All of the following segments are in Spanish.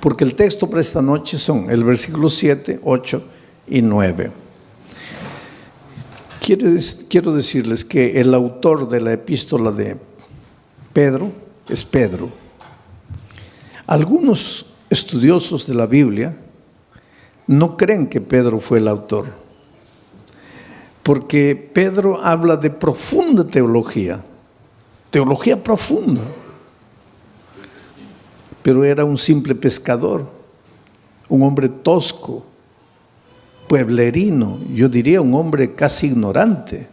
Porque el texto para esta noche son el versículo 7, 8 y 9. Quiero decirles que el autor de la epístola de Pedro es Pedro. Algunos estudiosos de la Biblia no creen que Pedro fue el autor, porque Pedro habla de profunda teología profunda, pero era un simple pescador, un hombre tosco, pueblerino, yo diría un hombre casi ignorante.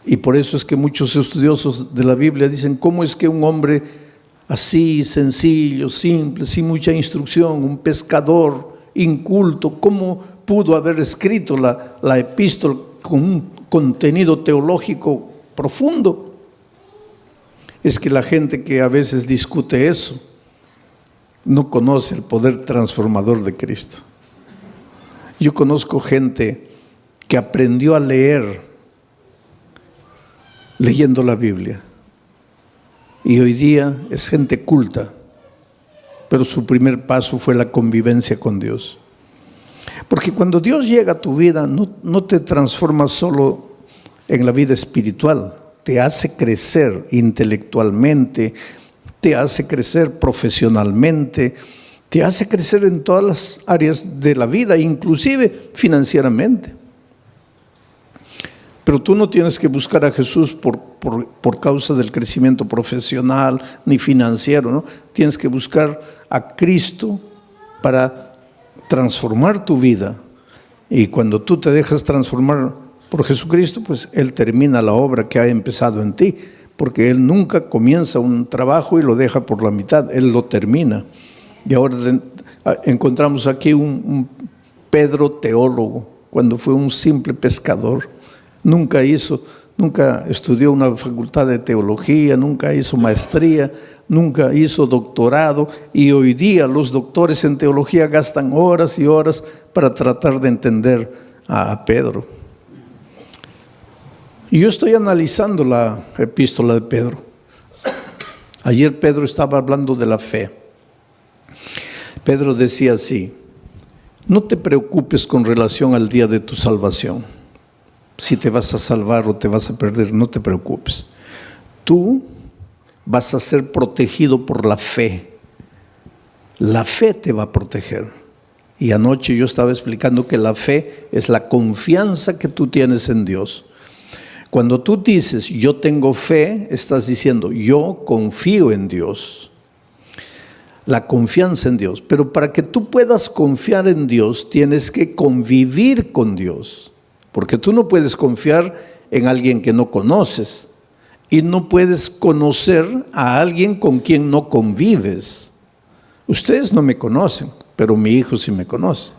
Y por eso es que muchos estudiosos de la Biblia dicen, ¿cómo es que un hombre así, sencillo, simple, sin mucha instrucción, un pescador inculto, cómo pudo haber escrito la epístola con un contenido teológico profundo? Es que la gente que a veces discute eso no conoce el poder transformador de Cristo. Yo conozco gente que aprendió a leer leyendo la Biblia y hoy día es gente culta, pero su primer paso fue la convivencia con Dios. Porque cuando Dios llega a tu vida no te transforma solo en la vida espiritual, te hace crecer intelectualmente, te hace crecer profesionalmente, te hace crecer en todas las áreas de la vida, inclusive financieramente. Pero tú no tienes que buscar a Jesús por causa del crecimiento profesional ni financiero, ¿no? Tienes que buscar a Cristo para transformar tu vida. Y cuando tú te dejas transformar por Jesucristo, pues Él termina la obra que ha empezado en ti, porque Él nunca comienza un trabajo y lo deja por la mitad, Él lo termina. Y ahora encontramos aquí un Pedro teólogo, cuando fue un simple pescador. Nunca estudió una facultad de teología, nunca hizo maestría, nunca hizo doctorado, y hoy día los doctores en teología gastan horas y horas para tratar de entender a Pedro. Y yo estoy analizando la epístola de Pedro. Ayer Pedro estaba hablando de la fe. Pedro decía así: no te preocupes con relación al día de tu salvación. Si te vas a salvar o te vas a perder, no te preocupes. Tú vas a ser protegido por la fe. La fe te va a proteger. Y anoche yo estaba explicando que la fe es la confianza que tú tienes en Dios. Cuando tú dices, yo tengo fe, estás diciendo, yo confío en Dios. La confianza en Dios. Pero para que tú puedas confiar en Dios, tienes que convivir con Dios. Porque tú no puedes confiar en alguien que no conoces. Y no puedes conocer a alguien con quien no convives. Ustedes no me conocen, pero mi hijo sí me conoce.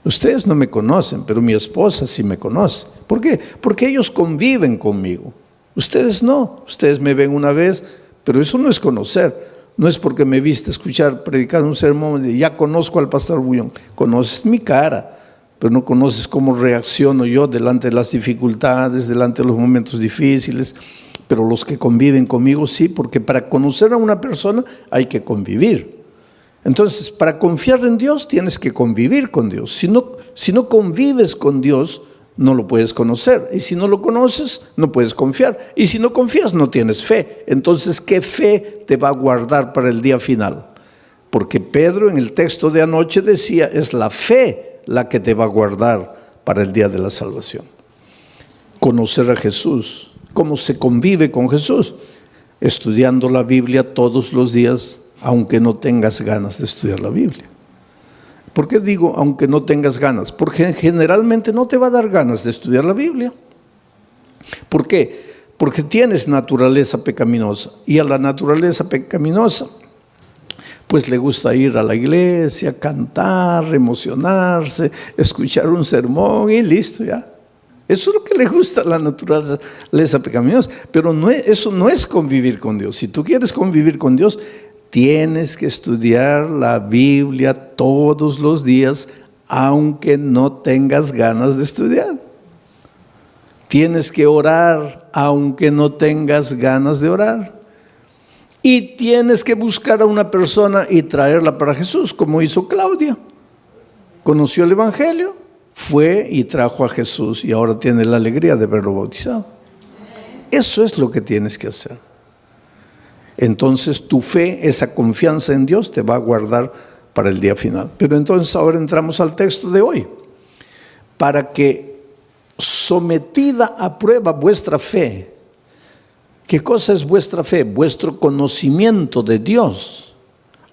Ustedes no me conocen, pero mi esposa sí me conoce. ¿Por qué? Porque ellos conviven conmigo. Ustedes no. Ustedes me ven una vez, pero eso no es conocer. No es porque me viste escuchar, predicar un sermón y ya conozco al pastor Bullón. Conoces mi cara, pero no conoces cómo reacciono yo delante de las dificultades, delante de los momentos difíciles. Pero los que conviven conmigo sí, porque para conocer a una persona hay que convivir. Entonces, para confiar en Dios tienes que convivir con Dios. Si no convives con Dios, no lo puedes conocer. Y si no lo conoces, no puedes confiar. Y si no confías, no tienes fe. Entonces, ¿qué fe te va a guardar para el día final? Porque Pedro en el texto de anoche decía, es la fe la que te va a guardar para el día de la salvación. Conocer a Jesús. ¿Cómo se convive con Jesús? Estudiando la Biblia todos los días, aunque no tengas ganas de estudiar la Biblia. ¿Por qué digo aunque no tengas ganas? Porque generalmente no te va a dar ganas de estudiar la Biblia. ¿Por qué? Porque tienes naturaleza pecaminosa, y a la naturaleza pecaminosa pues le gusta ir a la iglesia, cantar, emocionarse, escuchar un sermón y listo ya. Eso es lo que le gusta a la naturaleza pecaminosa, pero eso no es convivir con Dios. Si tú quieres convivir con Dios, tienes que estudiar la Biblia todos los días, aunque no tengas ganas de estudiar. Tienes que orar, aunque no tengas ganas de orar. Y tienes que buscar a una persona y traerla para Jesús, como hizo Claudia. Conoció el Evangelio, fue y trajo a Jesús y ahora tiene la alegría de verlo bautizado. Eso es lo que tienes que hacer. Entonces tu fe, esa confianza en Dios te va a guardar para el día final. Pero entonces ahora entramos al texto de hoy. Para que sometida a prueba vuestra fe. ¿Qué cosa es vuestra fe? Vuestro conocimiento de Dios,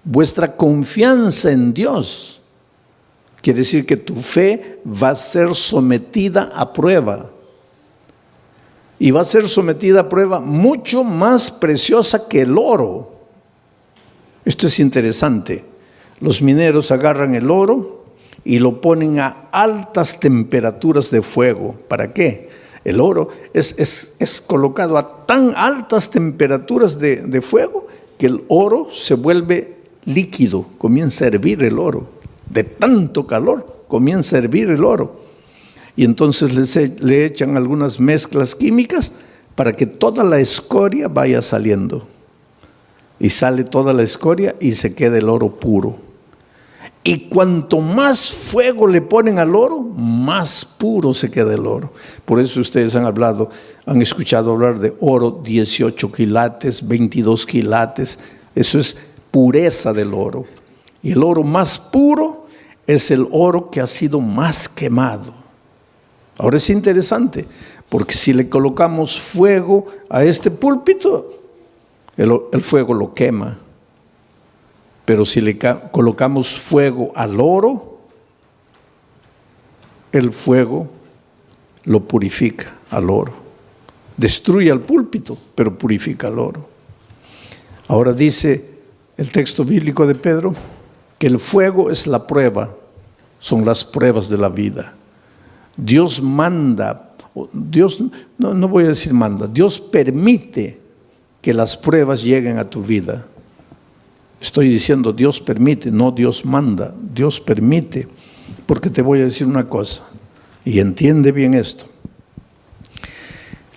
vuestra confianza en Dios. Quiere decir que tu fe va a ser sometida a prueba. Y va a ser sometida a prueba mucho más preciosa que el oro. Esto es interesante. Los mineros agarran el oro y lo ponen a altas temperaturas de fuego. ¿Para qué? El oro es colocado a tan altas temperaturas de fuego que el oro se vuelve líquido, comienza a hervir el oro. De tanto calor comienza a hervir el oro. Y entonces le echan algunas mezclas químicas para que toda la escoria vaya saliendo. Y sale toda la escoria y se queda el oro puro. Y cuanto más fuego le ponen al oro, más puro se queda el oro. Por eso ustedes han escuchado hablar de oro 18 quilates, 22 quilates. Eso es pureza del oro. Y el oro más puro es el oro que ha sido más quemado. Ahora es interesante, porque si le colocamos fuego a este púlpito, el fuego lo quema. Pero si le colocamos fuego al oro, el fuego lo purifica al oro. Destruye al púlpito, pero purifica al oro. Ahora dice el texto bíblico de Pedro que el fuego es la prueba, son las pruebas de la vida. Dios manda, no voy a decir manda, Dios permite que las pruebas lleguen a tu vida. Estoy diciendo Dios permite, no Dios manda, Dios permite, porque te voy a decir una cosa, y entiende bien esto.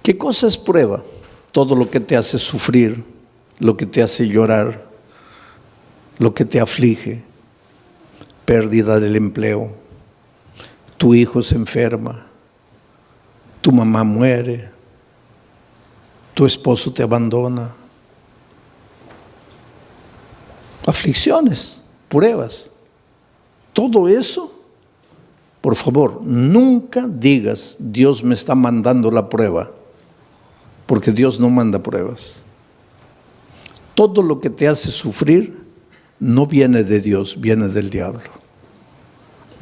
¿Qué cosa es prueba? Todo lo que te hace sufrir, lo que te hace llorar, lo que te aflige, pérdida del empleo, tu hijo se enferma, tu mamá muere, tu esposo te abandona. Aflicciones, pruebas, todo eso, por favor, nunca digas Dios me está mandando la prueba, porque Dios no manda pruebas. Todo lo que te hace sufrir no viene de Dios, viene del diablo.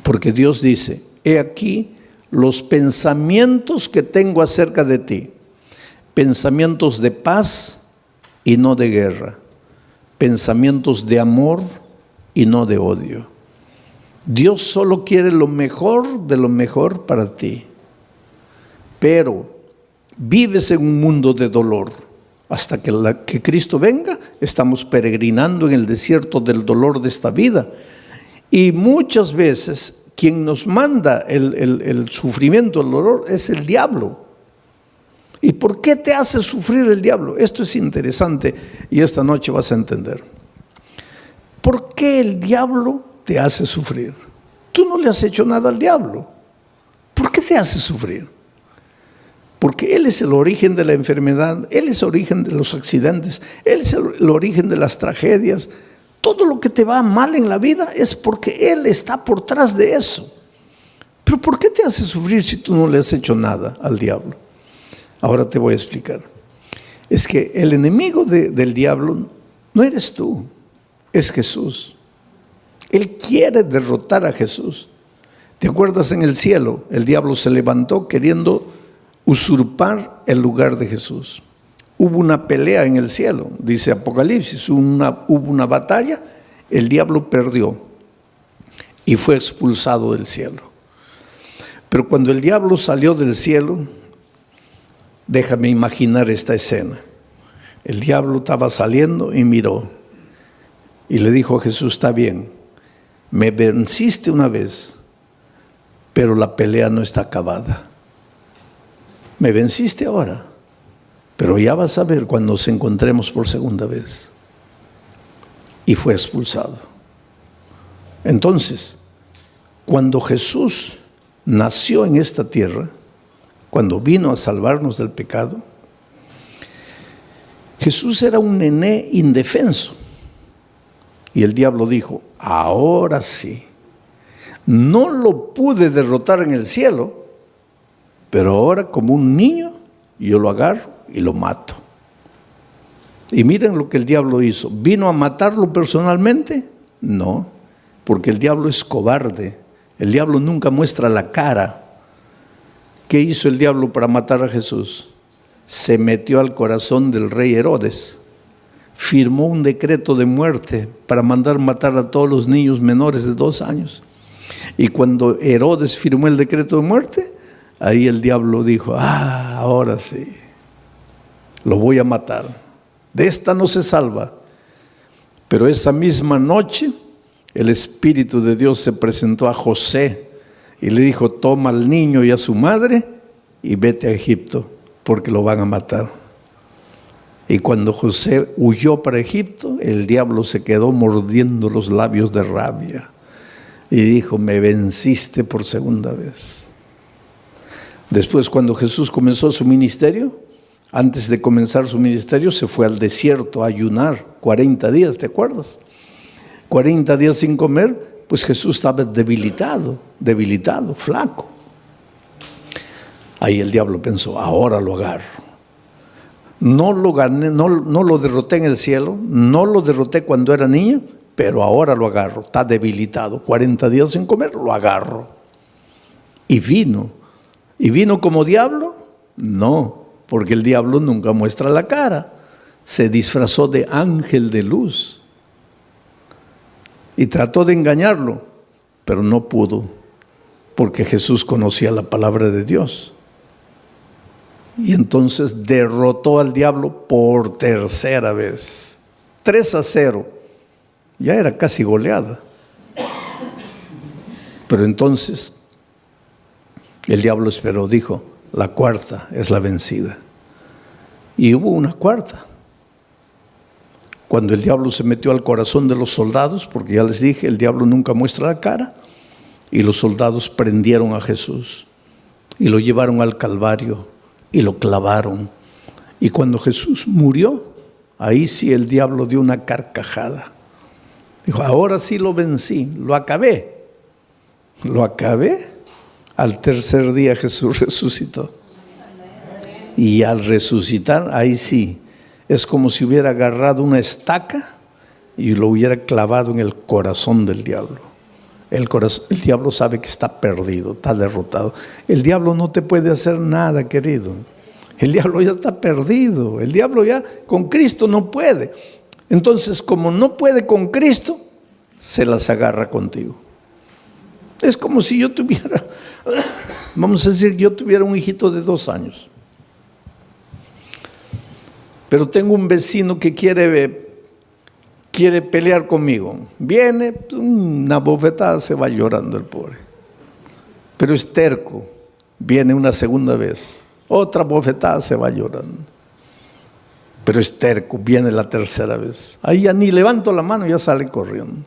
Porque Dios dice, he aquí los pensamientos que tengo acerca de ti, pensamientos de paz y no de guerra. Pensamientos de amor y no de odio. Dios solo quiere lo mejor de lo mejor para ti. Pero vives en un mundo de dolor. Hasta que Cristo venga, estamos peregrinando en el desierto del dolor de esta vida. Y muchas veces quien nos manda el sufrimiento, el dolor, es el diablo. ¿Y por qué te hace sufrir el diablo? Esto es interesante y esta noche vas a entender. ¿Por qué el diablo te hace sufrir? Tú no le has hecho nada al diablo. ¿Por qué te hace sufrir? Porque Él es el origen de la enfermedad, Él es el origen de los accidentes, Él es el origen de las tragedias. Todo lo que te va mal en la vida es porque Él está por detrás de eso. Pero ¿por qué te hace sufrir si tú no le has hecho nada al diablo? Ahora te voy a explicar. Es que el enemigo del diablo no eres tú, es Jesús. Él quiere derrotar a Jesús. ¿Te acuerdas en el cielo? El diablo se levantó queriendo usurpar el lugar de Jesús. Hubo una pelea en el cielo, dice Apocalipsis, hubo una batalla, el diablo perdió y fue expulsado del cielo. Pero cuando el diablo salió del cielo, déjame imaginar esta escena. El diablo estaba saliendo y miró y le dijo a Jesús, está bien, me venciste una vez, pero la pelea no está acabada. Me venciste ahora, pero ya vas a ver cuando nos encontremos por segunda vez. y fue expulsado. Entonces, cuando Jesús nació en esta tierra, cuando vino a salvarnos del pecado, Jesús era un nené indefenso. Y el diablo dijo, ahora sí, no lo pude derrotar en el cielo, pero ahora como un niño yo lo agarro y lo mato. Y miren lo que el diablo hizo. ¿Vino a matarlo personalmente? No, porque el diablo es cobarde. El diablo nunca muestra la cara. ¿Qué hizo el diablo para matar a Jesús? Se metió al corazón del rey Herodes. Firmó un decreto de muerte para mandar matar a todos los niños menores de 2 años. Y cuando Herodes firmó el decreto de muerte, ahí el diablo dijo, ahora sí, lo voy a matar. De esta no se salva. Pero esa misma noche, el Espíritu de Dios se presentó a José y le dijo, toma al niño y a su madre y vete a Egipto, porque lo van a matar. Y cuando José huyó para Egipto, el diablo se quedó mordiendo los labios de rabia y dijo, me venciste por segunda vez. Después, cuando Jesús comenzó su ministerio, antes de comenzar su ministerio, se fue al desierto a ayunar 40 días, ¿te acuerdas? 40 días sin comer, pues Jesús estaba debilitado, flaco. Ahí el diablo pensó, ahora lo agarro. No lo gané, no lo derroté en el cielo, no lo derroté cuando era niño, pero ahora lo agarro, está debilitado, 40 días sin comer, lo agarro. Y vino como diablo, no, porque el diablo nunca muestra la cara, se disfrazó de ángel de luz y trató de engañarlo, pero no pudo, porque Jesús conocía la palabra de Dios. Y entonces derrotó al diablo por tercera vez, 3-0, ya era casi goleada. Pero entonces el diablo esperó, dijo, la cuarta es la vencida. Y hubo una cuarta. Cuando el diablo se metió al corazón de los soldados, porque ya les dije, el diablo nunca muestra la cara, y los soldados prendieron a Jesús y lo llevaron al Calvario y lo clavaron. Y cuando Jesús murió, ahí sí el diablo dio una carcajada. Dijo, ahora sí lo vencí, lo acabé. Lo acabé. Al tercer día Jesús resucitó. Y al resucitar, ahí sí, es como si hubiera agarrado una estaca y lo hubiera clavado en el corazón del diablo. El diablo sabe que está perdido, está derrotado. El diablo no te puede hacer nada, querido. El diablo ya está perdido. El diablo ya con Cristo no puede. Entonces, como no puede con Cristo, se las agarra contigo. Es como si yo tuviera, vamos a decir, yo tuviera un hijito de 2 años. Pero tengo un vecino que quiere pelear conmigo. Viene, una bofetada, se va llorando el pobre. Pero es terco. Viene una segunda vez. Otra bofetada, se va llorando. Pero es terco, viene la tercera vez. Ahí ya ni levanto la mano, ya sale corriendo.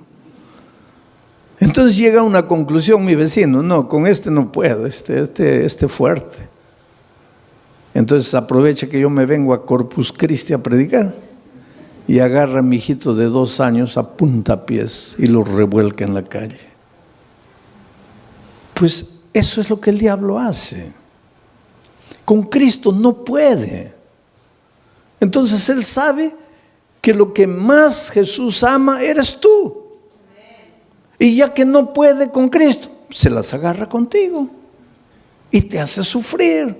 Entonces llega a una conclusión mi vecino, no, con este no puedo, este fuerte. Entonces aprovecha que yo me vengo a Corpus Christi a predicar y agarra a mi hijito de 2 años a puntapiés y lo revuelca en la calle. Pues eso es lo que el diablo hace. Con Cristo no puede. Entonces él sabe que lo que más Jesús ama eres tú. Y ya que no puede con Cristo, se las agarra contigo y te hace sufrir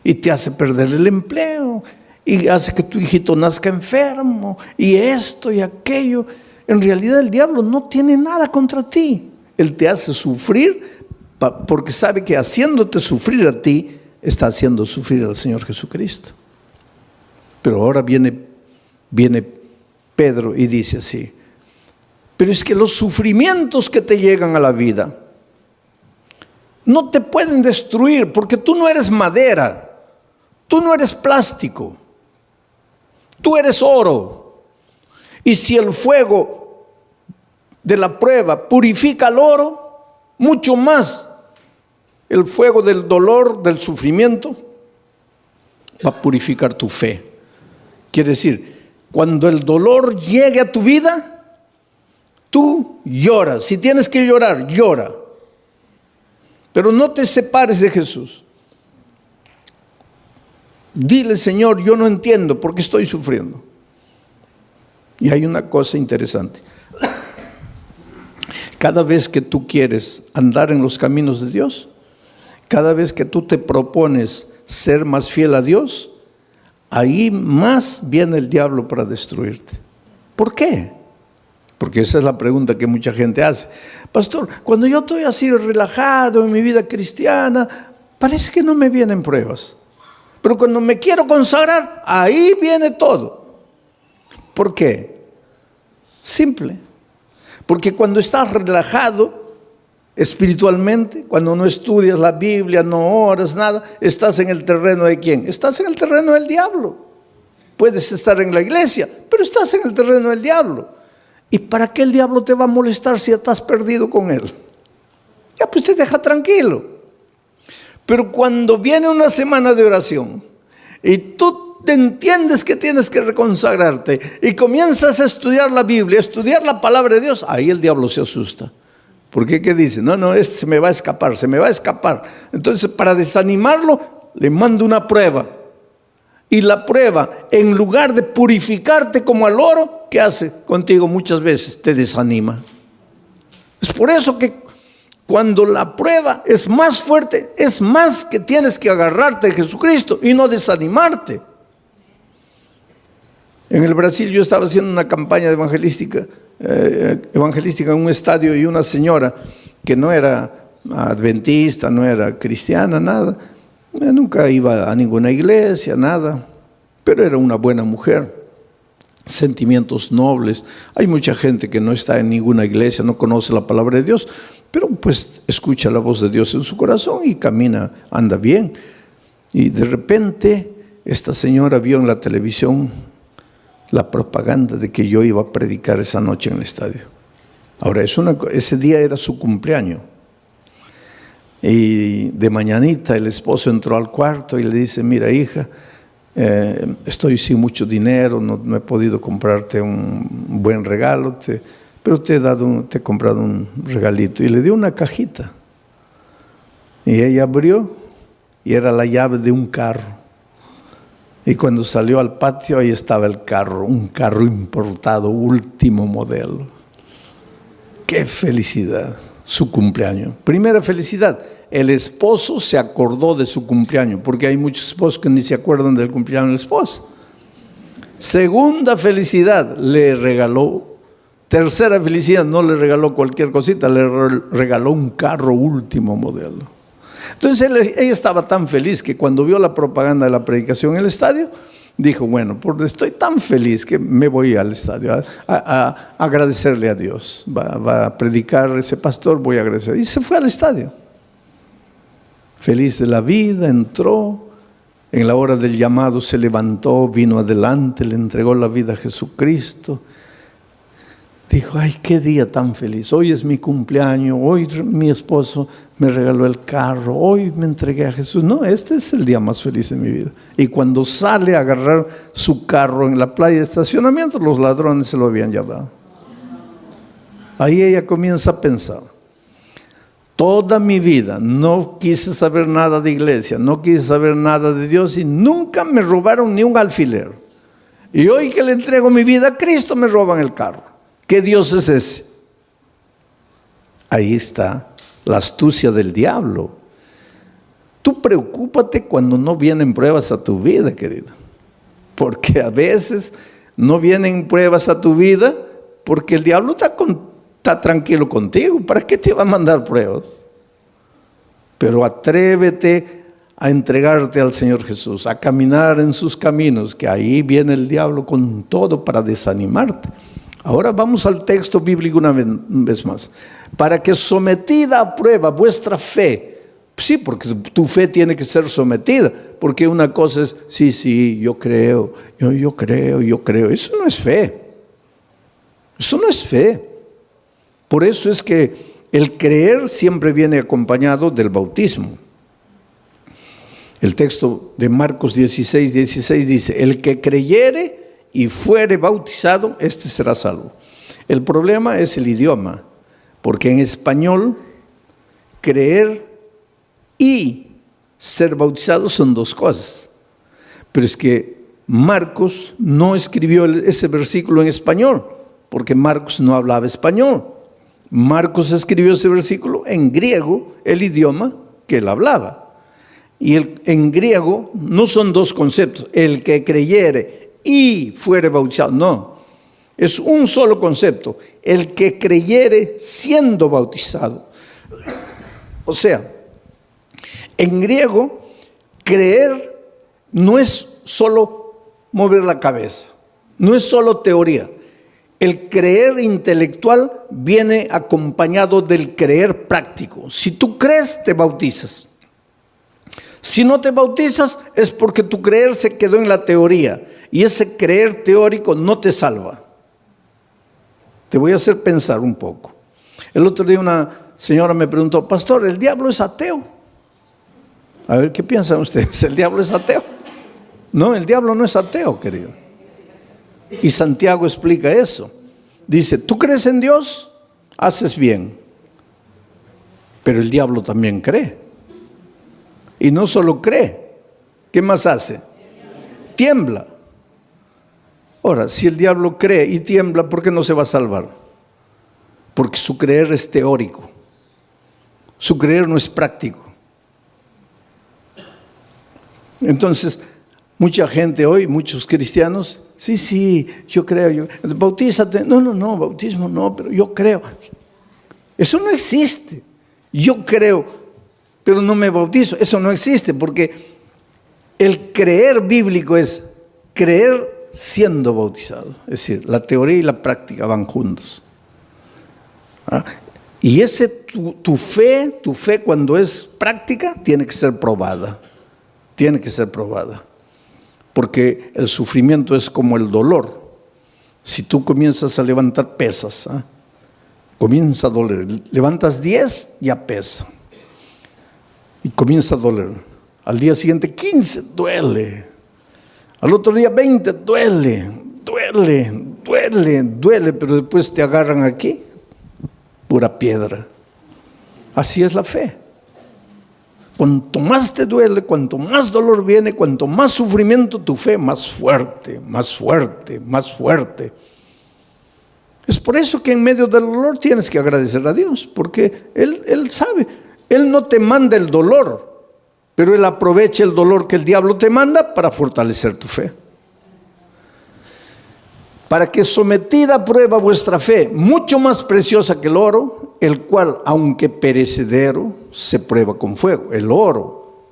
y te hace perder el empleo y hace que tu hijito nazca enfermo y esto y aquello. En realidad el diablo no tiene nada contra ti. Él te hace sufrir porque sabe que haciéndote sufrir a ti, está haciendo sufrir al Señor Jesucristo. Pero ahora viene Pedro y dice así, pero es que los sufrimientos que te llegan a la vida no te pueden destruir porque tú no eres madera, tú no eres plástico, tú eres oro. Y si el fuego de la prueba purifica el oro, mucho más el fuego del dolor, del sufrimiento, va a purificar tu fe. Quiere decir, cuando el dolor llegue a tu vida, tú lloras. Si tienes que llorar, llora. Pero no te separes de Jesús. Dile, Señor, yo no entiendo por qué estoy sufriendo. Y hay una cosa interesante. Cada vez que tú quieres andar en los caminos de Dios, cada vez que tú te propones ser más fiel a Dios, ahí más viene el diablo para destruirte. ¿Por qué? Porque esa es la pregunta que mucha gente hace. Pastor, cuando yo estoy así relajado en mi vida cristiana, parece que no me vienen pruebas. Pero cuando me quiero consagrar, ahí viene todo. ¿Por qué? Simple. Porque cuando estás relajado espiritualmente, cuando no estudias la Biblia, no oras, nada, estás en el terreno de ¿quién? Estás en el terreno del diablo. Puedes estar en la iglesia, pero estás en el terreno del diablo. ¿Y para qué el diablo te va a molestar si ya estás perdido con él? Ya pues te deja tranquilo. Pero cuando viene una semana de oración y tú te entiendes que tienes que reconsagrarte y comienzas a estudiar la Biblia, a estudiar la palabra de Dios, ahí el diablo se asusta. ¿Por qué? ¿Qué dice? No, este se me va a escapar, se me va a escapar. Entonces, para desanimarlo, le mando una prueba. Y la prueba, en lugar de purificarte como al oro, ¿qué hace contigo muchas veces? Te desanima. Es por eso que cuando la prueba es más fuerte, es más que tienes que agarrarte de Jesucristo y no desanimarte. En el Brasil yo estaba haciendo una campaña evangelística en un estadio, y una señora que no era adventista, no era cristiana, nada, nunca iba a ninguna iglesia, nada, pero era una buena mujer, sentimientos nobles. Hay mucha gente que no está en ninguna iglesia, no conoce la palabra de Dios, pero pues escucha la voz de Dios en su corazón y camina, anda bien. Y de repente esta señora vio en la televisión la propaganda de que yo iba a predicar esa noche en el estadio. Ahora, ese día era su cumpleaños. Y de mañanita el esposo entró al cuarto y le dice: mira, hija, estoy sin mucho dinero, no he podido comprarte un buen regalo, pero te he comprado un regalito. Y le dio una cajita. Y ella abrió y era la llave de un carro. Y cuando salió al patio, ahí estaba el carro, un carro importado, último modelo. ¡Qué felicidad! Su cumpleaños. Primera felicidad, el esposo se acordó de su cumpleaños, porque hay muchos esposos que ni se acuerdan del cumpleaños de la esposa. Segunda felicidad, le regaló. Tercera felicidad, no le regaló cualquier cosita, le regaló un carro último modelo. Entonces ella estaba tan feliz que cuando vio la propaganda de la predicación en el estadio, dijo: bueno, estoy tan feliz que me voy al estadio a agradecerle a Dios. Va a predicar ese pastor, voy a agradecer. Y se fue al estadio. Feliz de la vida, entró. En la hora del llamado se levantó, vino adelante, le entregó la vida a Jesucristo. Dijo: ay, qué día tan feliz, hoy es mi cumpleaños, hoy mi esposo me regaló el carro, hoy me entregué a Jesús. No, este es el día más feliz de mi vida. Y cuando sale a agarrar su carro en la playa de estacionamiento, los ladrones se lo habían llevado. Ahí ella comienza a pensar: toda mi vida no quise saber nada de iglesia, no quise saber nada de Dios y nunca me robaron ni un alfiler. Y hoy que le entrego mi vida a Cristo, me roban el carro. ¿Qué Dios es ese? Ahí está la astucia del diablo. Tú preocúpate cuando no vienen pruebas a tu vida, querido. Porque a veces no vienen pruebas a tu vida porque el diablo está tranquilo contigo. ¿Para qué te va a mandar pruebas? Pero atrévete a entregarte al Señor Jesús, a caminar en sus caminos, que ahí viene el diablo con todo para desanimarte. Ahora vamos al texto bíblico una vez más. Para que sometida a prueba vuestra fe, sí, porque tu fe tiene que ser sometida, porque una cosa es, sí, yo creo, yo creo. Eso no es fe. Eso no es fe. Por eso es que el creer siempre viene acompañado del bautismo. El texto de Marcos 16 dice: el que creyere y fuere bautizado, este será salvo. El problema es el idioma, porque en español creer y ser bautizado son dos cosas. Pero es que Marcos no escribió ese versículo en español, porque Marcos no hablaba español. Marcos escribió ese versículo en griego, el idioma que él hablaba. Y en griego no son dos conceptos: el que creyere y fuere bautizado. No, es un solo concepto: el que creyere siendo bautizado. O sea, en griego, creer no es solo mover la cabeza, no es solo teoría. El creer intelectual viene acompañado del creer práctico. Si tú crees, te bautizas. Si no te bautizas, es porque tu creer se quedó en la teoría, y ese creer teórico no te salva. Te voy a hacer pensar un poco. El otro día una señora me preguntó: pastor, ¿el diablo es ateo? A ver, ¿qué piensan ustedes? ¿El diablo es ateo? No, el diablo no es ateo, querido. Y Santiago explica eso. Dice: tú crees en Dios, haces bien. Pero el diablo también cree. Y no solo cree, ¿qué más hace? Tiembla. Ahora, si el diablo cree y tiembla, ¿por qué no se va a salvar? Porque su creer es teórico. Su creer no es práctico. Entonces, mucha gente hoy, muchos cristianos: sí, yo creo, bautízate. No, bautismo no, pero yo creo. Eso no existe. Yo creo, pero no me bautizo. Eso no existe, porque el creer bíblico es creer siendo bautizado. Es decir, la teoría y la práctica van juntos. Y tu fe cuando es práctica, tiene que ser probada. Tiene que ser probada. Porque el sufrimiento es como el dolor. Si tú comienzas a levantar pesas, comienza a doler. Levantas 10, ya pesa. Y comienza a doler. Al día siguiente 15, duele. Al otro día 20, duele, pero después te agarran aquí, pura piedra. Así es la fe. Cuanto más te duele, cuanto más dolor viene, cuanto más sufrimiento, tu fe más fuerte, más fuerte, más fuerte. Es por eso que en medio del dolor tienes que agradecer a Dios, porque Él sabe. Él no te manda el dolor, pero Él aprovecha el dolor que el diablo te manda para fortalecer tu fe. Para que sometida a prueba vuestra fe, mucho más preciosa que el oro, el cual, aunque perecedero, se prueba con fuego. El oro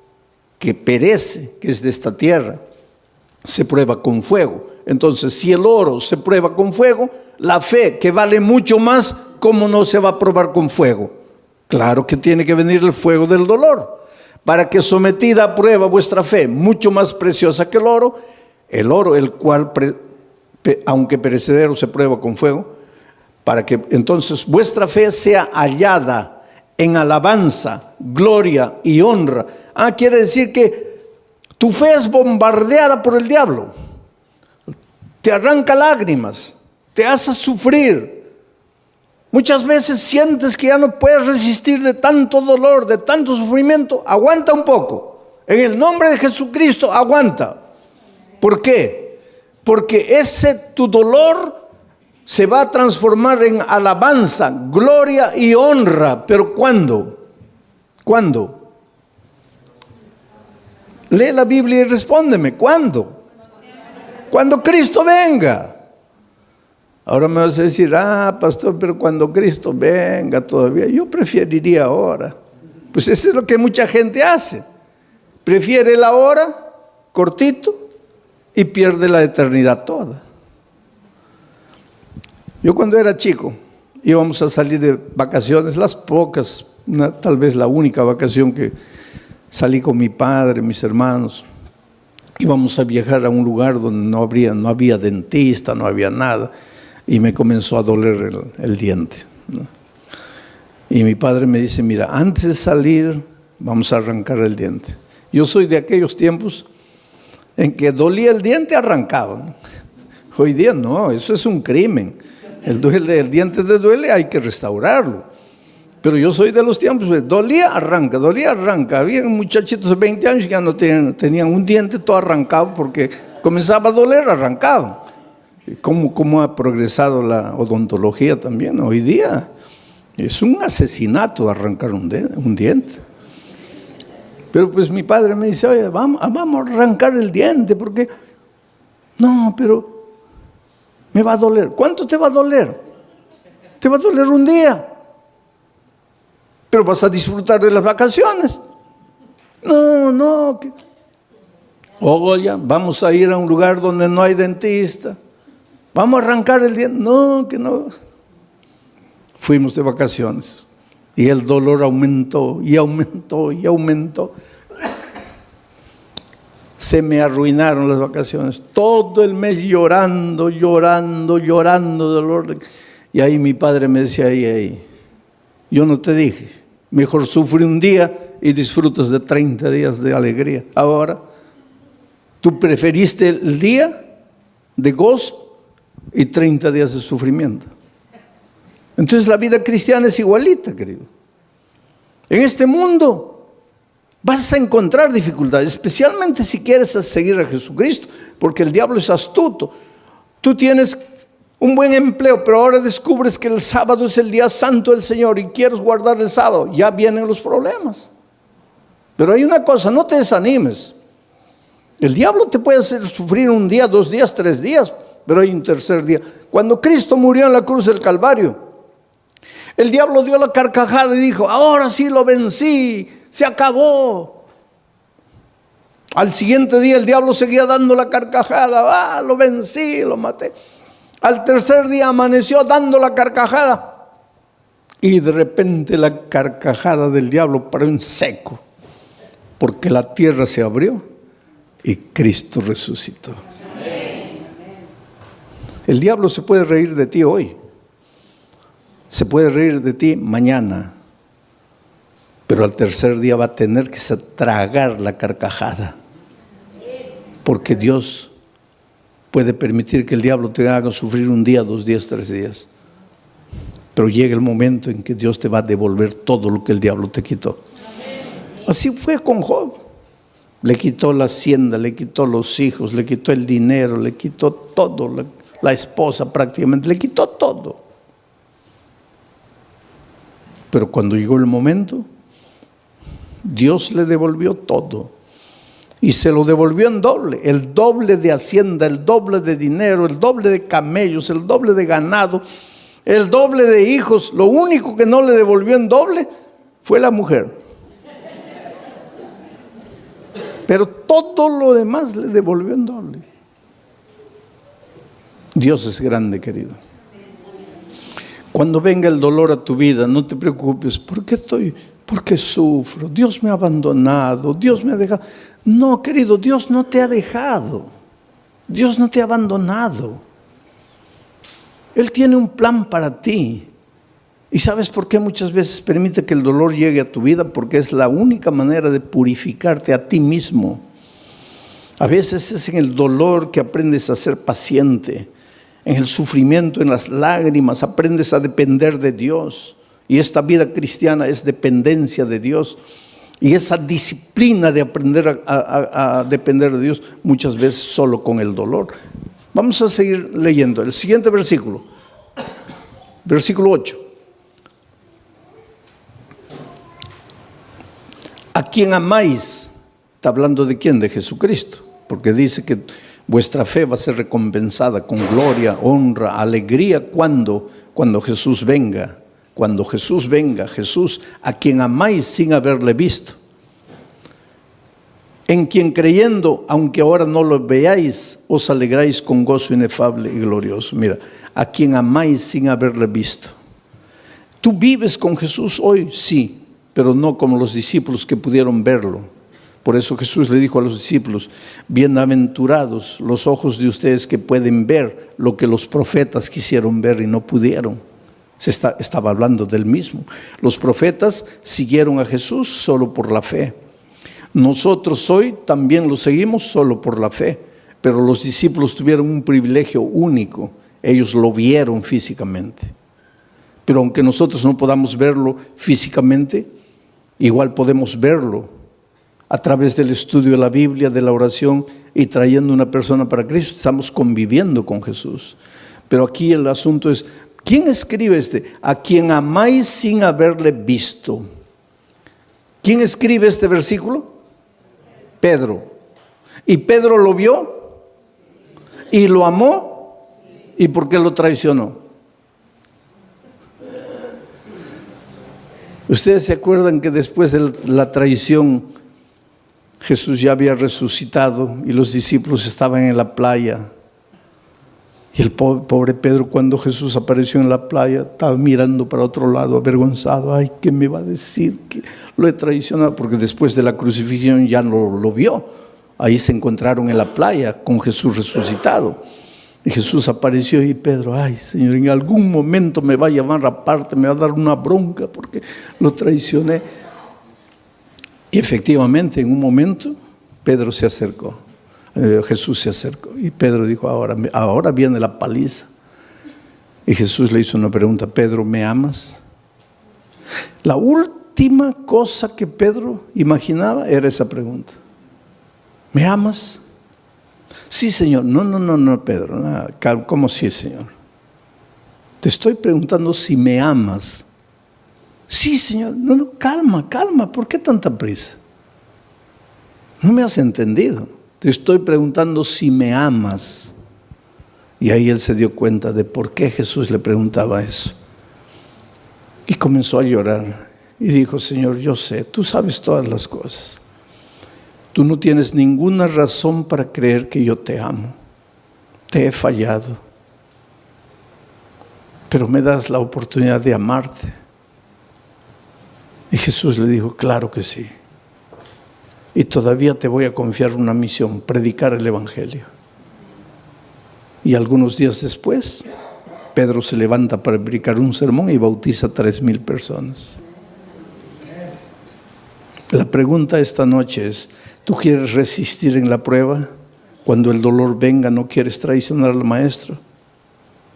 que perece, que es de esta tierra, se prueba con fuego. Entonces, si el oro se prueba con fuego, la fe, que vale mucho más, ¿cómo no se va a probar con fuego? Claro que tiene que venir el fuego del dolor. Para que sometida a prueba vuestra fe, mucho más preciosa que el oro, el cual aunque perecedero se prueba con fuego, para que entonces vuestra fe sea hallada en alabanza, gloria y honra. Quiere decir que tu fe es bombardeada por el diablo. Te arranca lágrimas, te hace sufrir. Muchas veces sientes que ya no puedes resistir de tanto dolor, de tanto sufrimiento. Aguanta un poco. En el nombre de Jesucristo, aguanta. ¿Por qué? Porque tu dolor se va a transformar en alabanza, gloria y honra. ¿Pero cuándo? ¿Cuándo? Lee la Biblia y respóndeme. ¿Cuándo? Cuando Cristo venga. Ahora me vas a decir: pastor, pero cuando Cristo venga todavía. Yo preferiría ahora. Pues eso es lo que mucha gente hace. Prefiere la hora, cortito, y pierde la eternidad toda. Yo cuando era chico, íbamos a salir de vacaciones, las pocas, tal vez la única vacación que salí con mi padre, mis hermanos. Íbamos a viajar a un lugar donde no había dentista, no había nada. y me comenzó a doler el diente, ¿no? Y mi padre me dice, mira, antes de salir vamos a arrancar el diente. Yo soy de aquellos tiempos en que dolía el diente, arrancaba, ¿no? Hoy día no, eso es un crimen. El diente te duele, hay que restaurarlo. Pero yo soy de los tiempos, dolía, arranca, dolía, arranca. Había muchachitos de 20 años que ya no tenían un diente todo arrancado porque comenzaba a doler, arrancaban. ¿Cómo ha progresado la odontología también? Hoy día es un asesinato arrancar un diente. Pero pues mi padre me dice, oye, vamos a arrancar el diente porque... No, pero me va a doler. ¿Cuánto te va a doler? Te va a doler un día. Pero vas a disfrutar de las vacaciones. No. Oye, vamos a ir a un lugar donde no hay dentista. Vamos a arrancar el diente. No, que no. Fuimos de vacaciones y el dolor aumentó y aumentó y aumentó. Se me arruinaron las vacaciones. Todo el mes llorando dolor. Y ahí mi padre me decía, ahí, yo no te dije, mejor sufre un día y disfrutas de 30 días de alegría. Ahora, tú preferiste el día de gozo y 30 días de sufrimiento. Entonces la vida cristiana es igualita, querido. En este mundo vas a encontrar dificultades, especialmente si quieres seguir a Jesucristo, porque el diablo es astuto. Tú tienes un buen empleo, pero ahora descubres que el sábado es el día santo del Señor y quieres guardar el sábado. Ya vienen los problemas. Pero hay una cosa, no te desanimes. El diablo te puede hacer sufrir un día, 2 días, 3 días, pero hay un tercer día. Cuando Cristo murió en la cruz del Calvario, el diablo dio la carcajada y dijo, ahora sí lo vencí, se acabó. Al siguiente día el diablo seguía dando la carcajada, lo vencí, lo maté. Al tercer día amaneció dando la carcajada y de repente la carcajada del diablo paró en seco, porque la tierra se abrió y Cristo resucitó. El diablo se puede reír de ti hoy, se puede reír de ti mañana, pero al tercer día va a tener que tragar la carcajada, porque Dios puede permitir que el diablo te haga sufrir un día, 2 días, 3 días, pero llega el momento en que Dios te va a devolver todo lo que el diablo te quitó. Así fue con Job. Le quitó la hacienda, le quitó los hijos, le quitó el dinero, le quitó todo, la esposa prácticamente, le quitó todo. Pero cuando llegó el momento, Dios le devolvió todo. Y se lo devolvió en doble. El doble de hacienda, el doble de dinero, el doble de camellos, el doble de ganado, el doble de hijos. Lo único que no le devolvió en doble fue la mujer. Pero todo lo demás le devolvió en doble. Dios es grande, querido. Cuando venga el dolor a tu vida, no te preocupes. ¿Por qué sufro? Dios me ha abandonado, Dios me ha dejado. No, querido, Dios no te ha dejado. Dios no te ha abandonado. Él tiene un plan para ti. ¿Y sabes por qué muchas veces permite que el dolor llegue a tu vida? Porque es la única manera de purificarte a ti mismo. A veces es en el dolor que aprendes a ser paciente. En el sufrimiento, en las lágrimas, aprendes a depender de Dios. Y esta vida cristiana es dependencia de Dios. Y esa disciplina de aprender a depender de Dios, muchas veces solo con el dolor. Vamos a seguir leyendo. El siguiente versículo. Versículo 8. ¿A quién amáis? Está hablando de quién, de Jesucristo, porque dice que vuestra fe va a ser recompensada con gloria, honra, alegría, cuando Jesús venga. Cuando Jesús venga, Jesús a quien amáis sin haberle visto, en quien creyendo, aunque ahora no lo veáis, os alegráis con gozo inefable y glorioso. Mira, a quien amáis sin haberle visto. ¿Tú vives con Jesús hoy? Sí, pero no como los discípulos que pudieron verlo. Por eso Jesús le dijo a los discípulos: bienaventurados los ojos de ustedes que pueden ver lo que los profetas quisieron ver y no pudieron. Estaba hablando del mismo. Los profetas siguieron a Jesús solo por la fe. Nosotros hoy también lo seguimos solo por la fe, pero los discípulos tuvieron un privilegio único. Ellos lo vieron físicamente. Pero aunque nosotros no podamos verlo físicamente, igual podemos verlo a través del estudio de la Biblia, de la oración y trayendo una persona para Cristo. Estamos conviviendo con Jesús. Pero aquí el asunto es: ¿quién escribe a quien amáis sin haberle visto? ¿Quién escribe este versículo? Pedro. ¿Y Pedro lo vio? ¿Y lo amó? ¿Y por qué lo traicionó? Ustedes se acuerdan que después de la traición Jesús ya había resucitado y los discípulos estaban en la playa. Y el pobre Pedro, cuando Jesús apareció en la playa, estaba mirando para otro lado, avergonzado. Ay, ¿qué me va a decir? Que lo he traicionado, porque después de la crucifixión ya no lo vio. Ahí se encontraron en la playa con Jesús resucitado. Y Jesús apareció y Pedro: ay, Señor, en algún momento me va a llamar aparte, me va a dar una bronca porque lo traicioné. Y efectivamente, en un momento, Pedro se acercó. Jesús se acercó y Pedro dijo: ahora viene la paliza. Y Jesús le hizo una pregunta: Pedro, ¿me amas? La última cosa que Pedro imaginaba era esa pregunta: ¿me amas? Sí, Señor. No, Pedro. No, ¿cómo sí, Señor? Te estoy preguntando si me amas. Sí, Señor. No, calma. ¿Por qué tanta prisa? No me has entendido. Te estoy preguntando si me amas. Y ahí él se dio cuenta de por qué Jesús le preguntaba eso. Y comenzó a llorar. Y dijo: Señor, yo sé, tú sabes todas las cosas. Tú no tienes ninguna razón para creer que yo te amo. Te he fallado. Pero me das la oportunidad de amarte. Y Jesús le dijo: claro que sí. Y todavía te voy a confiar una misión: predicar el Evangelio. Y algunos días después, Pedro se levanta para predicar un sermón y bautiza a 3,000 personas. La pregunta esta noche es: ¿tú quieres resistir en la prueba? Cuando el dolor venga, ¿no quieres traicionar al Maestro?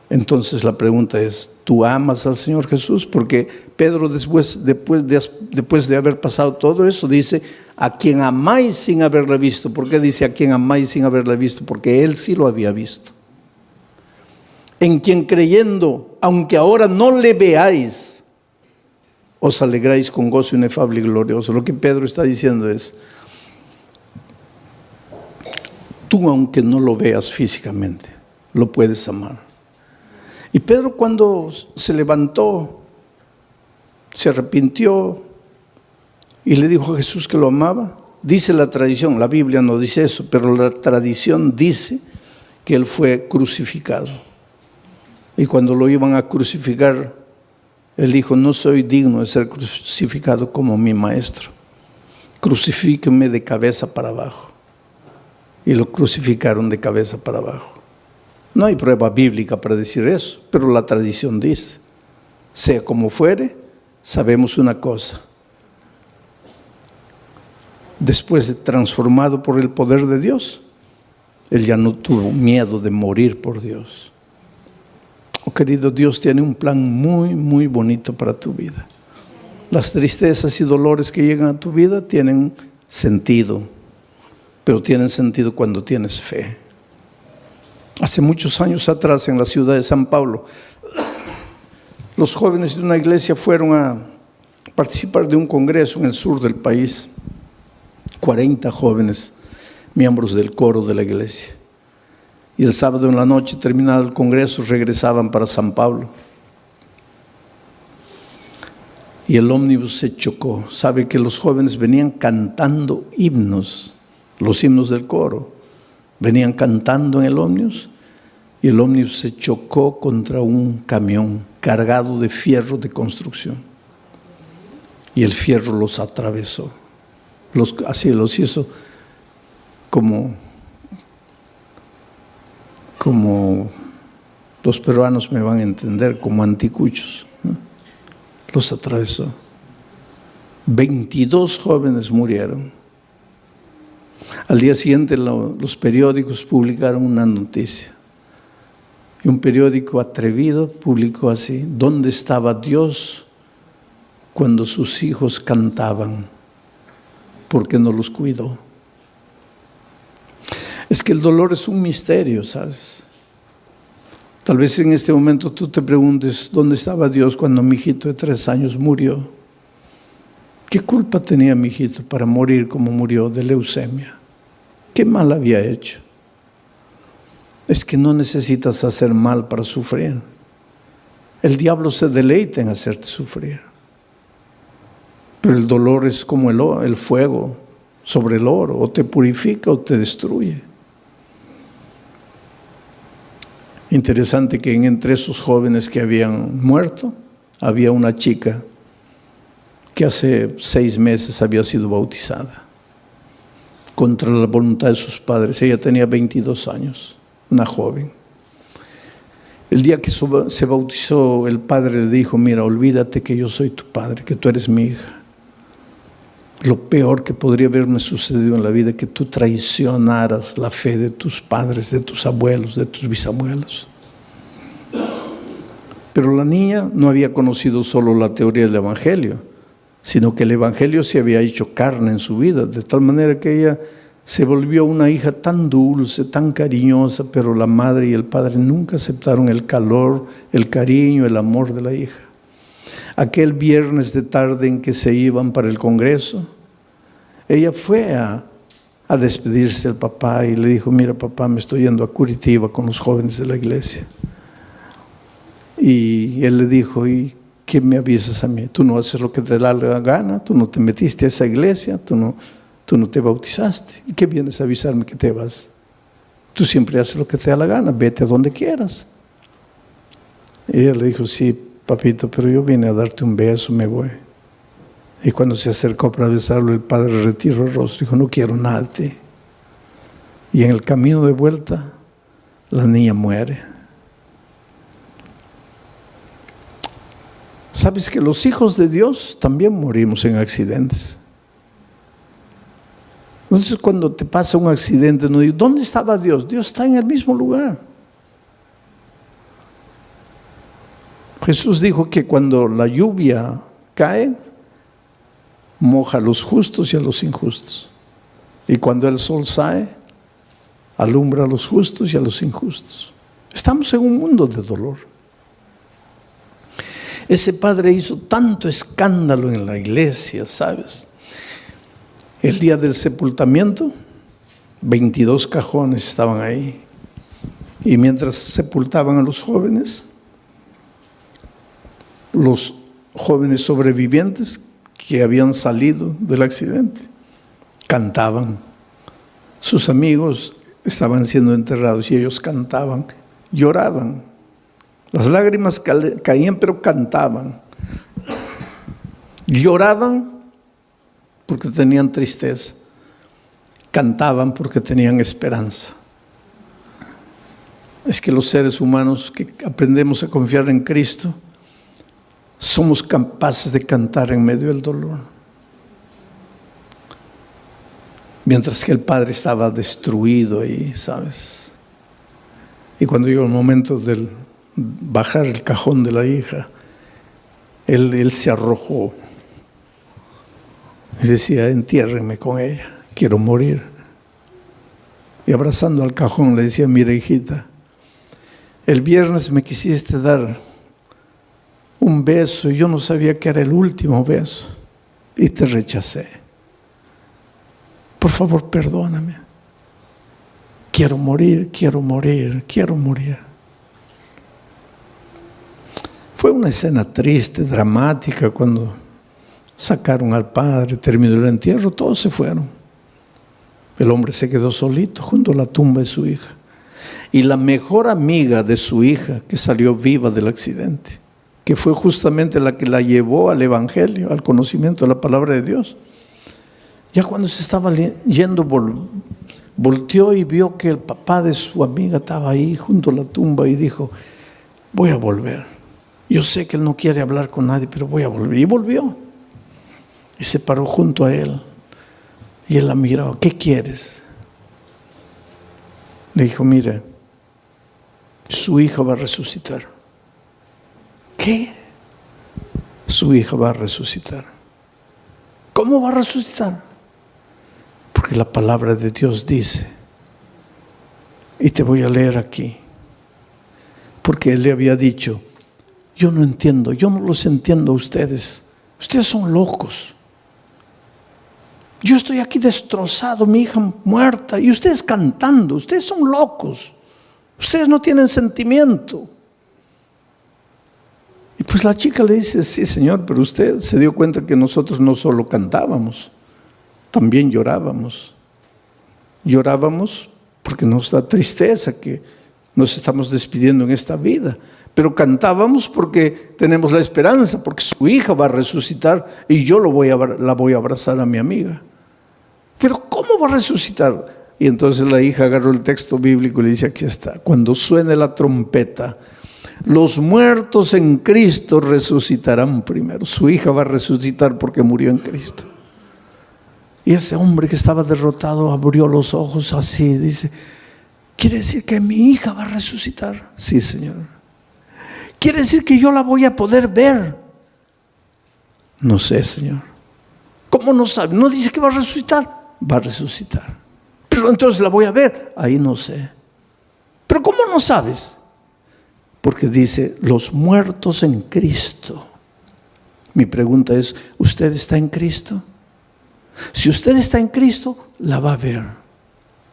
Entonces la pregunta es: ¿tú amas al Señor Jesús? Porque Pedro después de haber pasado todo eso dice: a quien amáis sin haberle visto. ¿Por qué dice a quien amáis sin haberle visto? Porque él sí lo había visto. En quien creyendo, aunque ahora no le veáis, os alegráis con gozo inefable y glorioso. Lo que Pedro está diciendo es: tú, aunque no lo veas físicamente, lo puedes amar. Y Pedro, cuando se levantó, se arrepintió y le dijo a Jesús que lo amaba. Dice la tradición, la Biblia no dice eso, pero la tradición dice que él fue crucificado. Y cuando lo iban a crucificar, él dijo: no soy digno de ser crucificado como mi Maestro. Crucifíqueme de cabeza para abajo. Y lo crucificaron de cabeza para abajo. No hay prueba bíblica para decir eso, pero la tradición dice. Sea como fuere, sabemos una cosa: después de transformado por el poder de Dios, él ya no tuvo miedo de morir por Dios. Oh, querido, Dios tiene un plan muy, muy bonito para tu vida. Las tristezas y dolores que llegan a tu vida tienen sentido, pero tienen sentido cuando tienes fe. Hace muchos años atrás, en la ciudad de San Pablo, los jóvenes de una iglesia fueron a participar de un congreso en el sur del país. 40 jóvenes, miembros del coro de la iglesia. Y el sábado en la noche, terminado el congreso, regresaban para San Pablo. Y el ómnibus se chocó. Sabe que los jóvenes venían cantando himnos, los himnos del coro. Venían cantando en el ómnibus y el ómnibus se chocó contra un camión cargado de fierro de construcción. Y el fierro los atravesó. Así los hizo como los peruanos me van a entender, como anticuchos, ¿no? Los atravesó. 22 jóvenes murieron. Al día siguiente los periódicos publicaron una noticia. Y un periódico atrevido publicó así: ¿dónde estaba Dios cuando sus hijos cantaban? ¿Por qué no los cuidó? Es que el dolor es un misterio, ¿sabes? Tal vez en este momento tú te preguntes: ¿dónde estaba Dios cuando mi hijito de 3 años murió? ¿Qué culpa tenía mi hijito para morir como murió de leucemia? ¿Qué mal había hecho? Es que no necesitas hacer mal para sufrir. El diablo se deleita en hacerte sufrir. Pero el dolor es como el fuego sobre el oro: o te purifica o te destruye. Interesante que entre esos jóvenes que habían muerto, había una chica que hace 6 meses había sido bautizada contra la voluntad de sus padres. Ella tenía 22 años, una joven. El día que se bautizó, el padre le dijo: mira, olvídate que yo soy tu padre, que tú eres mi hija. Lo peor que podría haberme sucedido en la vida es que tú traicionaras la fe de tus padres, de tus abuelos, de tus bisabuelos. Pero la niña no había conocido solo la teoría del Evangelio, sino que el Evangelio se había hecho carne en su vida, de tal manera que ella se volvió una hija tan dulce, tan cariñosa, pero la madre y el padre nunca aceptaron el calor, el cariño, el amor de la hija. Aquel viernes de tarde en que se iban para el congreso, ella fue a despedirse del papá y le dijo: mira, papá, me estoy yendo a Curitiba con los jóvenes de la iglesia. Y él le dijo: ¿y qué me avisas a mí? Tú no haces lo que te da la gana, tú no te metiste a esa iglesia, tú no te bautizaste. ¿Y qué vienes a avisarme que te vas? Tú siempre haces lo que te da la gana, vete a donde quieras. Y ella le dijo: sí, papito, pero yo vine a darte un beso, me voy. Y cuando se acercó para besarlo, el padre retiró el rostro y dijo: no quiero nada de ti. Y en el camino de vuelta, la niña muere. ¿Sabes que los hijos de Dios también morimos en accidentes? Entonces, cuando te pasa un accidente, no digo: ¿dónde estaba Dios? Dios está en el mismo lugar. Jesús dijo que cuando la lluvia cae, moja a los justos y a los injustos. Y cuando el sol sale, alumbra a los justos y a los injustos. Estamos en un mundo de dolor. Ese padre hizo tanto escándalo en la iglesia, ¿sabes? El día del sepultamiento, 22 cajones estaban ahí. Y mientras sepultaban a los jóvenes sobrevivientes que habían salido del accidente cantaban. Sus amigos estaban siendo enterrados y ellos cantaban, lloraban. Las lágrimas caían, pero cantaban. Lloraban porque tenían tristeza. Cantaban porque tenían esperanza. Es que los seres humanos que aprendemos a confiar en Cristo somos capaces de cantar en medio del dolor. Mientras que el padre estaba destruido ahí, ¿sabes? Y cuando llegó el momento del bajar el cajón de la hija, él se arrojó y decía: entiérrenme con ella, quiero morir. Y abrazando al cajón le decía: mira, hijita, el viernes me quisiste dar un beso y yo no sabía que era el último beso y te rechacé. Por favor, perdóname. Quiero morir, quiero morir, quiero morir. Fue una escena triste, dramática, cuando sacaron al padre, terminó el entierro, todos se fueron. El hombre se quedó solito junto a la tumba de su hija. Y la mejor amiga de su hija, que salió viva del accidente, que fue justamente la que la llevó al Evangelio, al conocimiento de la palabra de Dios, Ya cuando se estaba yendo, volteó y vio que el papá de su amiga estaba ahí junto a la tumba y dijo: voy a volver. Yo sé que él no quiere hablar con nadie, pero voy a volver. Y volvió. Y se paró junto a él. Y él la miró: ¿qué quieres? Le dijo: mire, su hija va a resucitar. ¿Qué? Su hija va a resucitar. ¿Cómo va a resucitar? Porque la palabra de Dios dice, y te voy a leer aquí, porque él le había dicho: yo no entiendo, yo no los entiendo a ustedes. Ustedes son locos. Yo estoy aquí destrozado, mi hija muerta, y ustedes cantando. Ustedes son locos. Ustedes no tienen sentimiento. Y pues la chica le dice: sí, señor, pero usted se dio cuenta que nosotros no solo cantábamos, también llorábamos. Llorábamos porque nos da tristeza que nos estamos despidiendo en esta vida. Pero cantábamos porque tenemos la esperanza, porque su hija va a resucitar y yo la voy a abrazar a mi amiga. Pero ¿cómo va a resucitar? Y entonces la hija agarró el texto bíblico y le dice: aquí está, cuando suene la trompeta, los muertos en Cristo resucitarán primero. Su hija va a resucitar porque murió en Cristo. Y ese hombre que estaba derrotado abrió los ojos así, dice: ¿quiere decir que mi hija va a resucitar? Sí, Señor. ¿Quiere decir que yo la voy a poder ver? No sé, Señor. ¿Cómo no sabe? No dice que va a resucitar. Va a resucitar. Pero entonces la voy a ver. Ahí no sé. ¿Pero cómo no sabes? Porque dice: los muertos en Cristo. Mi pregunta es: ¿usted está en Cristo? Si usted está en Cristo, la va a ver,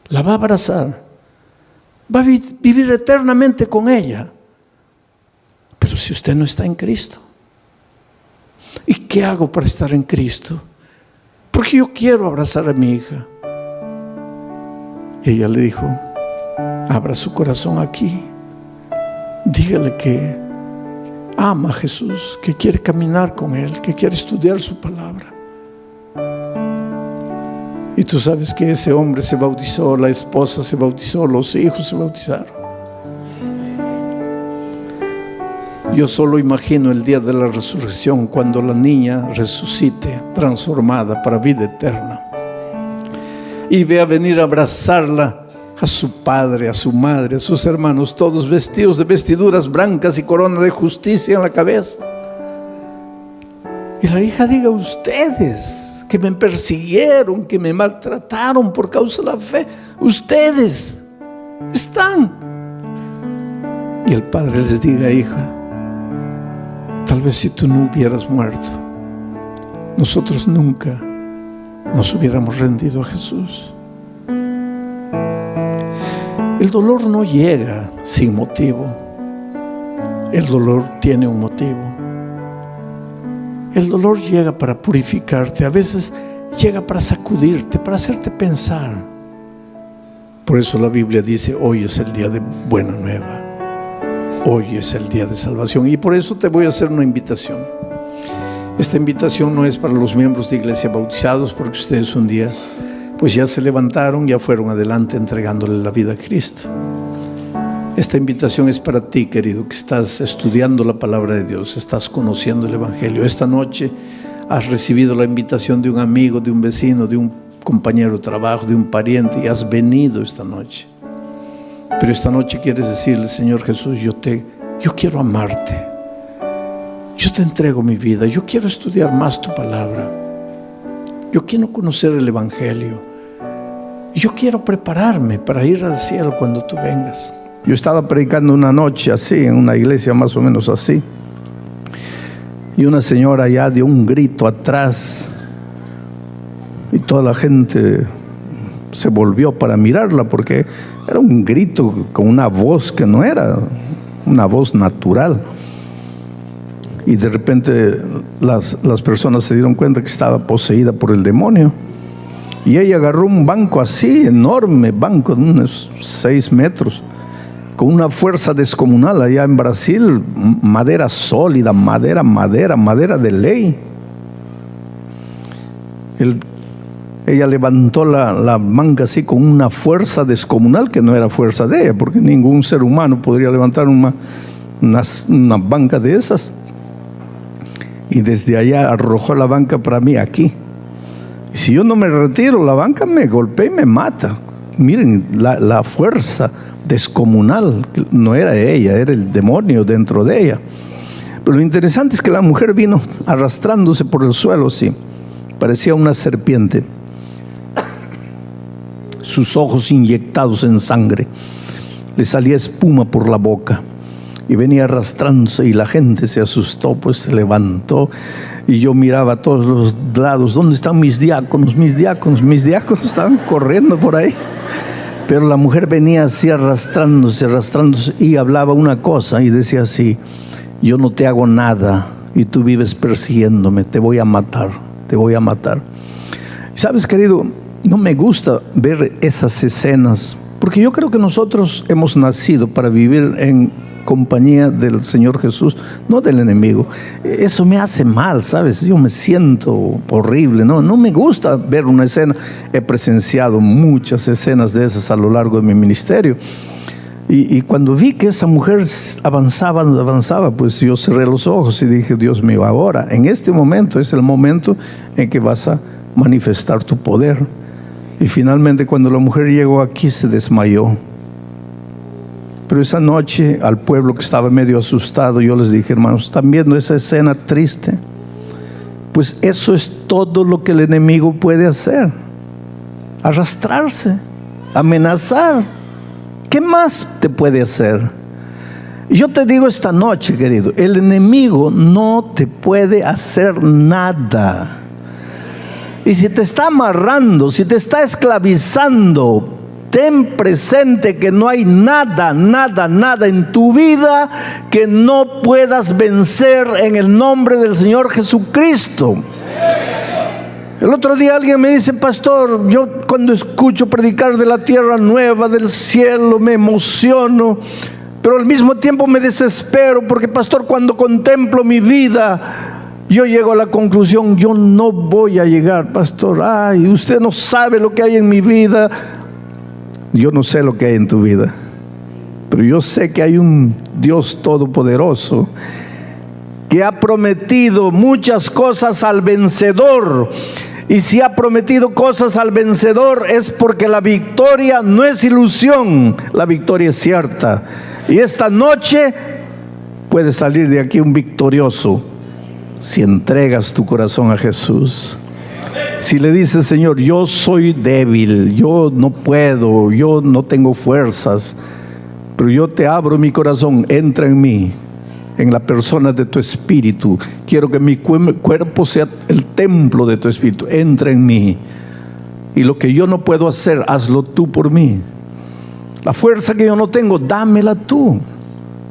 la va a abrazar, va a vivir eternamente con ella. Pero si usted no está en Cristo, ¿y qué hago para estar en Cristo? Porque yo quiero abrazar a mi hija. Y ella le dijo: abra su corazón aquí, dígale que ama a Jesús, que quiere caminar con Él, que quiere estudiar su palabra. Y tú sabes que ese hombre se bautizó, la esposa se bautizó, los hijos se bautizaron. Yo solo imagino el día de la resurrección, cuando la niña resucite, transformada para vida eterna, y vea venir a abrazarla a su padre, a su madre, a sus hermanos, todos vestidos de vestiduras blancas y corona de justicia en la cabeza. Y la hija diga: ustedes que me persiguieron, que me maltrataron por causa de la fe, ustedes están. Y el padre les diga: hija, tal vez si tú no hubieras muerto, nosotros nunca nos hubiéramos rendido a Jesús. El dolor no llega sin motivo. El dolor tiene un motivo. El dolor llega para purificarte, a veces llega para sacudirte, para hacerte pensar. Por eso la Biblia dice: hoy es el día de buena nueva, hoy es el día de salvación. Y por eso te voy a hacer una invitación. Esta invitación no es para los miembros de iglesia bautizados, porque ustedes un día pues ya se levantaron, ya fueron adelante entregándole la vida a Cristo. Esta invitación es para ti, querido, que estás estudiando la palabra de Dios, estás conociendo el Evangelio. Esta noche has recibido la invitación de un amigo, de un vecino, de un compañero de trabajo, de un pariente, y has venido esta noche. Pero esta noche quieres decirle: Señor Jesús, yo quiero amarte, yo te entrego mi vida, yo quiero estudiar más tu palabra, yo quiero conocer el Evangelio, yo quiero prepararme para ir al cielo cuando tú vengas. Yo estaba predicando una noche así, en una iglesia más o menos así, y una señora ya dio un grito atrás, y toda la gente se volvió para mirarla, porque era un grito con una voz que no era una voz natural. Y de repente las personas se dieron cuenta que estaba poseída por el demonio. Y ella agarró un banco así, enorme banco de unos 6 metros, con una fuerza descomunal. Allá en Brasil, madera sólida, madera de ley. ella levantó la banca así con una fuerza descomunal que no era fuerza de ella, porque ningún ser humano podría levantar una banca de esas. Y desde allá arrojó la banca para mí aquí. Y si yo no me retiro, la banca me golpea y me mata. Miren, la fuerza descomunal, no era ella, era el demonio dentro de ella. Pero lo interesante es que la mujer vino arrastrándose por el suelo, sí, parecía una serpiente, sus ojos inyectados en sangre, le salía espuma por la boca y venía arrastrándose, y la gente se asustó, pues se levantó, y yo miraba a todos los lados, ¿dónde están mis diáconos? Mis diáconos estaban corriendo por ahí. Pero la mujer venía así arrastrándose, y hablaba una cosa y decía así: yo no te hago nada y tú vives persiguiéndome, te voy a matar. ¿Sabes, querido? No me gusta ver esas escenas, porque yo creo que nosotros hemos nacido para vivir en compañía del Señor Jesús, no del enemigo. Eso me hace mal, ¿sabes? Yo me siento horrible, no me gusta ver una escena. He presenciado muchas escenas de esas a lo largo de mi ministerio, y cuando vi que esa mujer avanzaba, pues yo cerré los ojos y dije: Dios mío, ahora, en este momento es el momento en que vas a manifestar tu poder. Y finalmente, cuando la mujer llegó aquí, se desmayó. Pero esa noche, al pueblo que estaba medio asustado, yo les dije: hermanos, ¿están viendo esa escena triste? Pues eso es todo lo que el enemigo puede hacer: arrastrarse, amenazar. ¿Qué más te puede hacer? Y yo te digo esta noche, querido, el enemigo no te puede hacer nada. Y si te está amarrando, si te está esclavizando, ten presente que no hay nada en tu vida que no puedas vencer en el nombre del Señor Jesucristo. El otro día alguien me dice: pastor, yo cuando escucho predicar de la tierra nueva, del cielo, me emociono, pero al mismo tiempo me desespero, porque pastor, cuando contemplo mi vida, yo llego a la conclusión: yo no voy a llegar, pastor. Ay, usted no sabe lo que hay en mi vida. Yo no sé lo que hay en tu vida, pero yo sé que hay un Dios todopoderoso que ha prometido muchas cosas al vencedor. Y si ha prometido cosas al vencedor, es porque la victoria no es ilusión, la victoria es cierta. Y esta noche puedes salir de aquí un victorioso si entregas tu corazón a Jesús. Si le dices: Señor, yo soy débil, yo no puedo, yo no tengo fuerzas, pero yo te abro mi corazón, entra en mí, en la persona de tu espíritu. Quiero que mi cuerpo sea el templo de tu espíritu. Entra en mí, y lo que yo no puedo hacer, hazlo tú por mí. La fuerza que yo no tengo, dámela tú.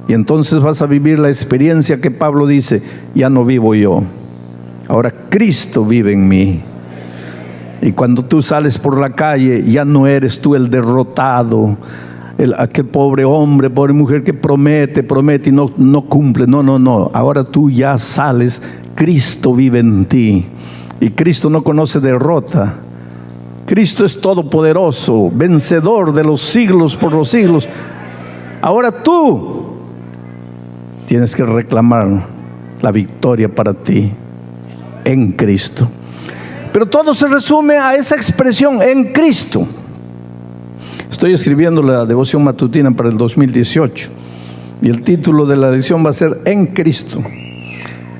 Y entonces vas a vivir la experiencia que Pablo dice: ya no vivo yo, ahora Cristo vive en mí. Y cuando tú sales por la calle, ya no eres tú el derrotado, aquel pobre hombre, pobre mujer que promete y no cumple. No. Ahora tú ya sales, Cristo vive en ti. Y Cristo no conoce derrota. Cristo es todopoderoso, vencedor de los siglos por los siglos. Ahora tú tienes que reclamar la victoria para ti en Cristo. Pero todo se resume a esa expresión: en Cristo. Estoy escribiendo la devoción matutina para el 2018 y el título de la lección va a ser: en Cristo.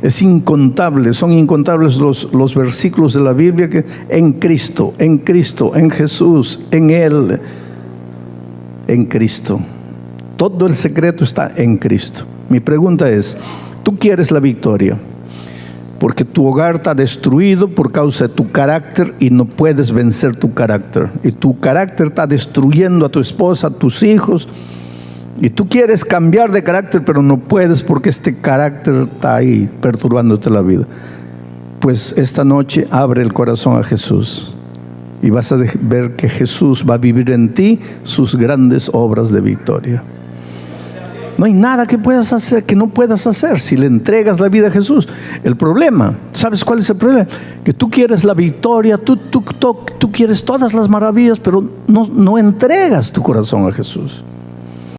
Es incontable, son incontables los versículos de la Biblia que en Cristo, en Jesús, en Él, en Cristo. Todo el secreto está en Cristo. Mi pregunta es: ¿tú quieres la victoria? Porque tu hogar está destruido por causa de tu carácter y no puedes vencer tu carácter. Y tu carácter está destruyendo a tu esposa, a tus hijos. Y tú quieres cambiar de carácter, pero no puedes porque este carácter está ahí perturbándote la vida. Pues esta noche abre el corazón a Jesús y vas a ver que Jesús va a vivir en ti sus grandes obras de victoria. No hay nada que puedas hacer, que no puedas hacer si le entregas la vida a Jesús. El problema, ¿sabes cuál es el problema? Que tú quieres la victoria, tú quieres todas las maravillas, pero no entregas tu corazón a Jesús.